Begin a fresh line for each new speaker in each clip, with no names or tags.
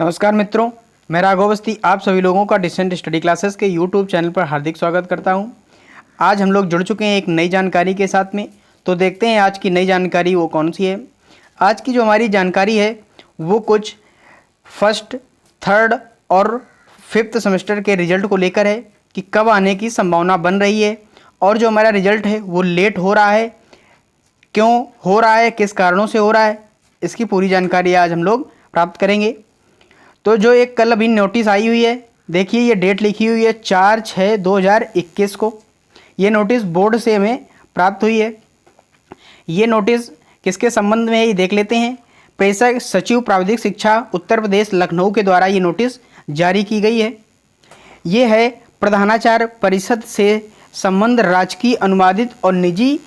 नमस्कार मित्रों, मैं राघव अवस्थी आप सभी लोगों का डिस्टेंट स्टडी क्लासेस के यूट्यूब चैनल पर हार्दिक स्वागत करता हूं। आज हम लोग जुड़ चुके हैं एक नई जानकारी के साथ में। तो देखते हैं आज की नई जानकारी वो कौन सी है। आज की जो हमारी जानकारी है वो कुछ फर्स्ट, थर्ड और फिफ्थ सेमेस्टर के रिजल्ट को लेकर है कि कब आने की संभावना बन रही है और जो हमारा रिजल्ट है वो लेट हो रहा है, क्यों हो रहा है, किस कारणों से हो रहा है, इसकी पूरी जानकारी आज हम लोग प्राप्त करेंगे। तो जो एक कल अभी नोटिस आई हुई है, देखिए ये डेट लिखी हुई है 4/6/2021 को। ये नोटिस बोर्ड से हमें प्राप्त हुई है। ये नोटिस किसके संबंध में है ये देख लेते हैं। प्रेषक सचिव प्राविधिक शिक्षा उत्तर प्रदेश लखनऊ के द्वारा ये नोटिस जारी की गई है। ये है प्रधानाचार्य परिषद से संबंध राजकीय अनुवादित और निजी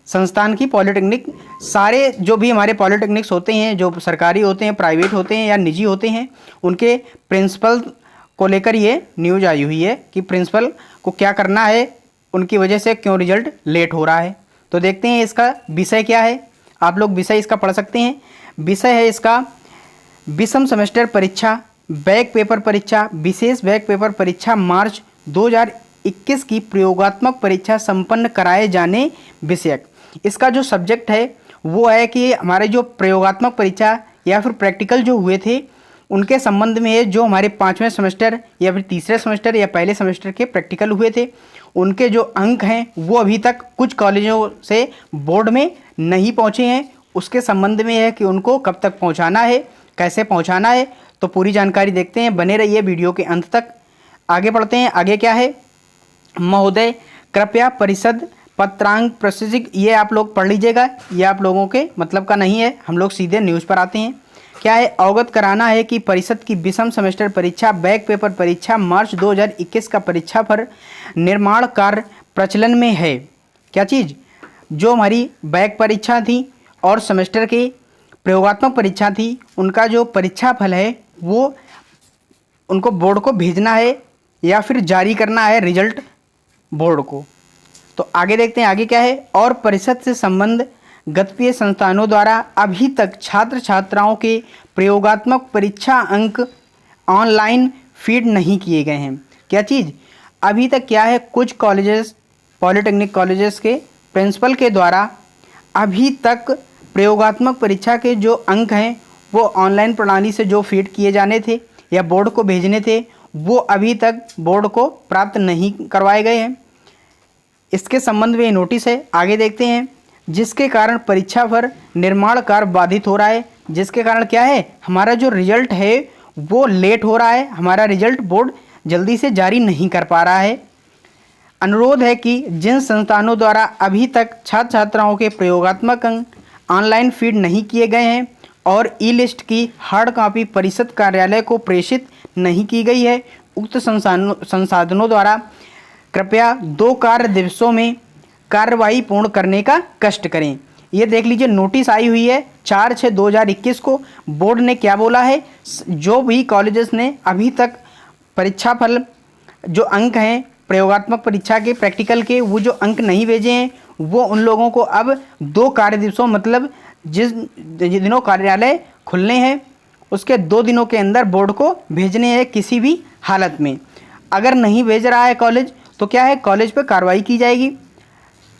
संस्थान की पॉलिटेक्निक, सारे जो भी हमारे पॉलिटेक्निक्स होते हैं, जो सरकारी होते हैं, प्राइवेट होते हैं या निजी होते हैं, उनके प्रिंसिपल को लेकर ये न्यूज आई हुई है कि प्रिंसिपल को क्या करना है, उनकी वजह से क्यों रिजल्ट लेट हो रहा है। तो देखते हैं इसका विषय क्या है। आप लोग विषय इसका पढ़ सकते हैं। विषय है इसका विषम सेमेस्टर परीक्षा बैक पेपर परीक्षा, विशेष बैक पेपर परीक्षा मार्च 2021 की प्रयोगात्मक परीक्षा संपन्न कराए जाने विषयक। इसका जो सब्जेक्ट है वो है कि हमारे जो प्रयोगात्मक परीक्षा या फिर प्रैक्टिकल जो हुए थे उनके संबंध में है। जो हमारे 5वें सेमेस्टर या फिर तीसरे सेमेस्टर या पहले सेमेस्टर के प्रैक्टिकल हुए थे उनके जो अंक हैं वो अभी तक कुछ कॉलेजों से बोर्ड में नहीं पहुंचे हैं। उसके संबंध में है कि उनको कब तक पहुंचाना है, कैसे पहुंचाना है। तो पूरी जानकारी देखते हैं, बने रहिए वीडियो के अंत तक। आगे बढ़ते हैं। आगे क्या है, महोदय कृपया परिषद पत्रांक प्रोसेसिंग, ये आप लोग पढ़ लीजिएगा, ये आप लोगों के मतलब का नहीं है। हम लोग सीधे न्यूज़ पर आते हैं। क्या है, अवगत कराना है कि परिषद की विषम सेमेस्टर परीक्षा बैक पेपर परीक्षा मार्च 2021 का परीक्षा पर निर्माण कार्य प्रचलन में है। क्या चीज़, जो हमारी बैक परीक्षा थी और सेमेस्टर के प्रयोगात्मक परीक्षा थी, उनका जो परीक्षा फल है वो उनको बोर्ड को भेजना है या फिर जारी करना है रिजल्ट बोर्ड को। तो आगे देखते हैं आगे क्या है। और परिषद से संबंध गत्वीय संस्थानों द्वारा अभी तक छात्र छात्राओं के प्रयोगात्मक परीक्षा अंक ऑनलाइन फीड नहीं किए गए हैं। क्या चीज़, अभी तक क्या है, कुछ कॉलेजेस पॉलिटेक्निक कॉलेजेस के प्रिंसिपल के द्वारा अभी तक प्रयोगात्मक परीक्षा के जो अंक हैं वो ऑनलाइन प्रणाली से जो फीड किए जाने थे या बोर्ड को भेजने थे वो अभी तक बोर्ड को प्राप्त नहीं करवाए गए हैं। इसके संबंध में नोटिस है। आगे देखते हैं। जिसके कारण परीक्षा पर निर्माण कार्य बाधित हो रहा है। जिसके कारण क्या है, हमारा जो रिजल्ट है वो लेट हो रहा है, हमारा रिजल्ट बोर्ड जल्दी से जारी नहीं कर पा रहा है। अनुरोध है कि जिन संस्थानों द्वारा अभी तक छात्र छात्राओं के प्रयोगात्मक अंक ऑनलाइन फीड नहीं किए गए हैं और ई लिस्ट की हार्ड कॉपी परिषद कार्यालय को प्रेषित नहीं की गई है, उक्त संसाधनों द्वारा कृपया 2 कार्य दिवसों में कार्रवाई पूर्ण करने का कष्ट करें। ये देख लीजिए, नोटिस आई हुई है 4/6/2021 को। बोर्ड ने क्या बोला है, जो भी कॉलेजेस ने अभी तक परीक्षा फल जो अंक हैं प्रयोगात्मक परीक्षा के प्रैक्टिकल के वो जो अंक नहीं भेजे हैं वो उन लोगों को अब 2 कार्य दिवसों, मतलब जिस दिनों कार्यालय खुलने हैं उसके 2 दिनों के अंदर बोर्ड को भेजने हैं। किसी भी हालत में अगर नहीं भेज रहा है कॉलेज तो क्या है, कॉलेज पर कार्रवाई की जाएगी।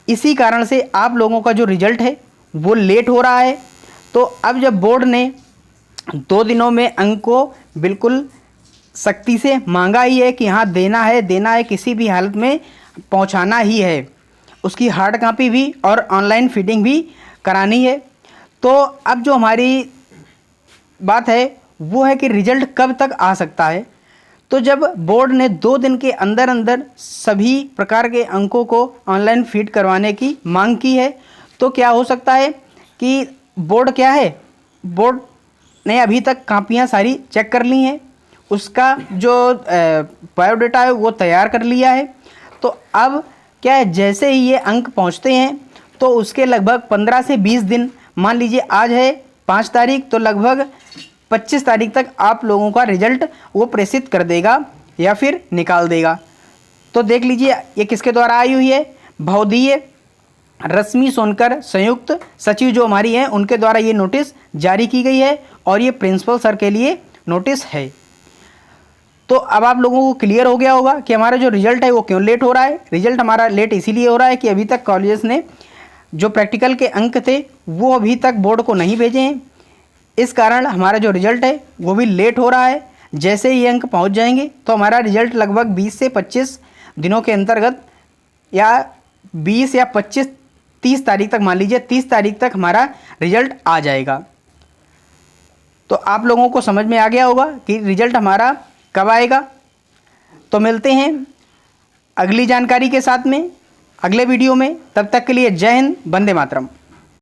इसी कारण से आप लोगों का जो रिजल्ट है वो लेट हो रहा है। तो अब जब बोर्ड ने 2 दिनों में अंक को बिल्कुल सख्ती से मांगा ही है कि हाँ देना है, किसी भी हालत में पहुंचाना ही है, उसकी हार्ड कॉपी भी और ऑनलाइन फीडिंग भी करानी है। तो अब जो हमारी बात है वो है कि रिजल्ट कब तक आ सकता है। तो जब बोर्ड ने 2 दिन के अंदर अंदर सभी प्रकार के अंकों को ऑनलाइन फीड करवाने की मांग की है तो क्या हो सकता है कि बोर्ड क्या है, बोर्ड ने अभी तक कापियां सारी चेक कर ली हैं, उसका जो बायोडाटा है वो तैयार कर लिया है। तो अब क्या है, जैसे ही ये अंक पहुंचते हैं तो उसके लगभग 15 से 20 दिन, मान लीजिए आज है 5 तारीख, तो लगभग 25 तारीख तक आप लोगों का रिजल्ट वो प्रेषित कर देगा या फिर निकाल देगा। तो देख लीजिए ये किसके द्वारा आई हुई है, भवदीय रश्मि सोनकर संयुक्त सचिव जो हमारी हैं उनके द्वारा ये नोटिस जारी की गई है और ये प्रिंसिपल सर के लिए नोटिस है। तो अब आप लोगों को क्लियर हो गया होगा कि हमारा जो रिजल्ट है वो क्यों लेट हो रहा है। रिजल्ट हमारा लेट इसीलिए हो रहा है कि अभी तक कॉलेजेस ने जो प्रैक्टिकल के अंक थे वो अभी तक बोर्ड को नहीं भेजे हैं। इस कारण हमारा जो रिजल्ट है वो भी लेट हो रहा है। जैसे ये अंक पहुंच जाएंगे तो हमारा रिजल्ट लगभग 20 से 25 दिनों के अंतर्गत, या 20 या 25 30 तारीख तक, मान लीजिए 30 तारीख तक हमारा रिजल्ट आ जाएगा। तो आप लोगों को समझ में आ गया होगा कि रिजल्ट हमारा कब आएगा। तो मिलते हैं अगली जानकारी के साथ में अगले वीडियो में। तब तक के लिए जय हिंद, वंदे मातरम।